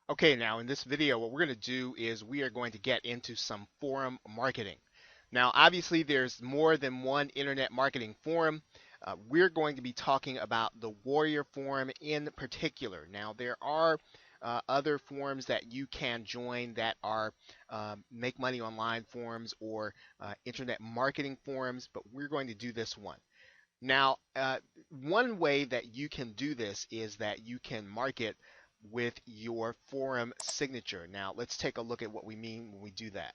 Okay, now in this video, what we're going to do is we are going to get into some forum marketing. Now, obviously, there's more than one internet marketing forum. We're going to be talking about the Warrior Forum in particular. Now, there are other forums that you can join that are make money online forums or internet marketing forums, but we're going to do this one. Now, one way that you can do this is that you can market with your forum signature. Now, let's take a look at what we mean when we do that.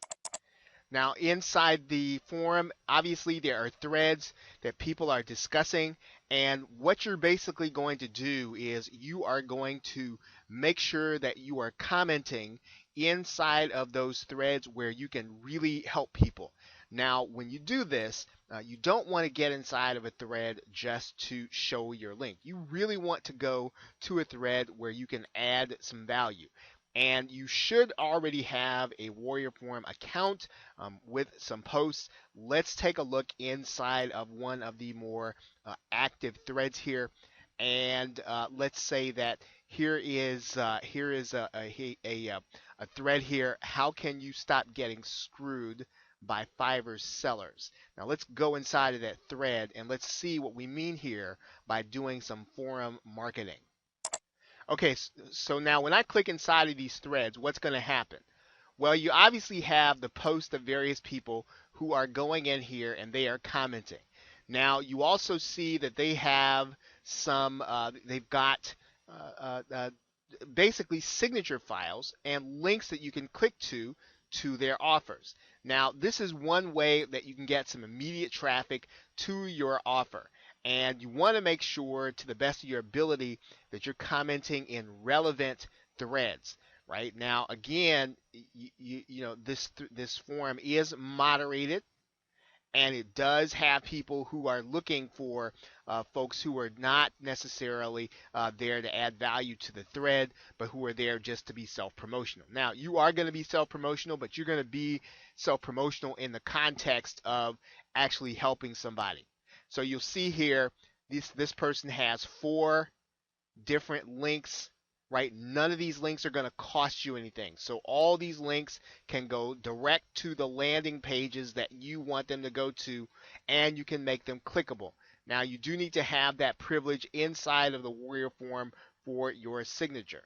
Now, inside the forum, obviously there are threads that people are discussing, and what you're basically going to do is you are going to make sure that you are commenting inside of those threads where you can really help people. Now, when you do this, you don't want to get inside of a thread just to show your link. You really want to go to a thread where you can add some value. And you should already have a Warrior Forum account with some posts. Let's take a look inside of one of the more active threads here, and let's say that here is a thread here. How can you stop getting screwed by Fiverr sellers? Now let's go inside of that thread and let's see what we mean here by doing some forum marketing. Okay, so now when I click inside of these threads, what's going to happen? Well, you obviously have the posts of various people who are going in here and they are commenting. Now, you also see that they have they've got basically signature files and links that you can click to their offers. Now, this is one way that you can get some immediate traffic to your offer. And you want to make sure to the best of your ability that you're commenting in relevant threads. Right now, again, this forum is moderated, and it does have people who are looking for folks who are not necessarily there to add value to the thread, but who are there just to be self-promotional. Now, you are going to be self-promotional, but you're going to be self-promotional in the context of actually helping somebody. So you'll see here, this person has 4 different links, right? None of these links are going to cost you anything. So all these links can go direct to the landing pages that you want them to go to, and you can make them clickable. Now, you do need to have that privilege inside of the Warrior Forum for your signature.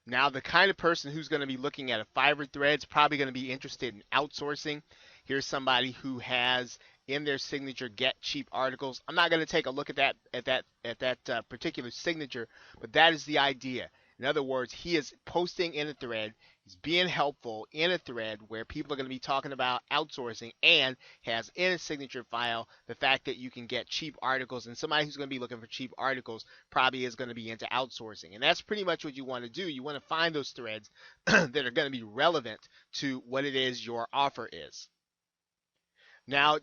Now, the kind of person who's going to be looking at a Fiverr thread is probably going to be interested in outsourcing. Here's somebody who has in their signature get cheap articles. I'm not going to take a look at that particular signature, but that is the idea. In other words, he is posting in a thread. He's being helpful in a thread where people are going to be talking about outsourcing, and has in a signature file the fact that you can get cheap articles, and somebody who's going to be looking for cheap articles probably is going to be into outsourcing. And that's pretty much what you want to do. You want to find those threads that are going to be relevant to what it is your offer is. Now,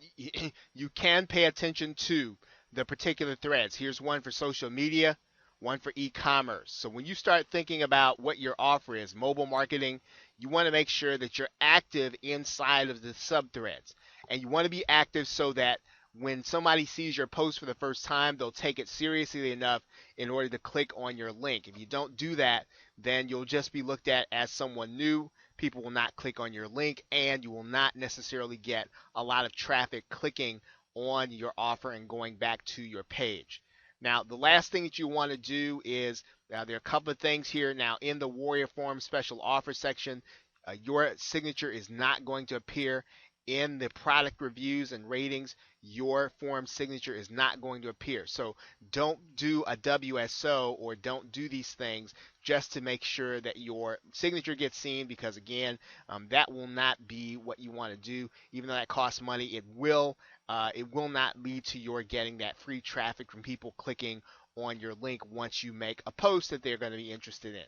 you can pay attention to the particular threads. Here's one for social media, one for e-commerce. So when you start thinking about what your offer is, mobile marketing, you want to make sure that you're active inside of the sub-threads. And you want to be active so that when somebody sees your post for the first time, they'll take it seriously enough in order to click on your link. If you don't do that, then you'll just be looked at as someone new. People will not click on your link, and you will not necessarily get a lot of traffic clicking on your offer and going back to your page. Now, the last thing that you want to do is, there are a couple of things here. Now, in the Warrior Forum special offer section, your signature is not going to appear. In the product reviews and ratings, your forum signature is not going to appear. So don't do a WSO or don't do these things just to make sure that your signature gets seen, because again, that will not be what you want to do. Even though that costs money, it will not lead to your getting that free traffic from people clicking on your link once you make a post that they're going to be interested in.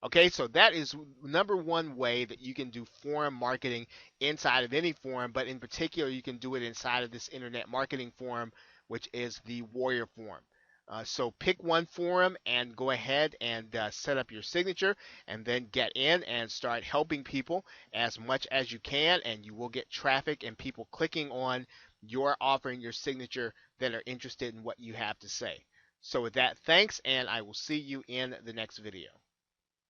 Okay, so that is number one way that you can do forum marketing inside of any forum, but in particular, you can do it inside of this internet marketing forum, which is the Warrior Forum. So pick one forum and go ahead and set up your signature, and then get in and start helping people as much as you can, and you will get traffic and people clicking on your offer and your signature that are interested in what you have to say. So with that, thanks, and I will see you in the next video.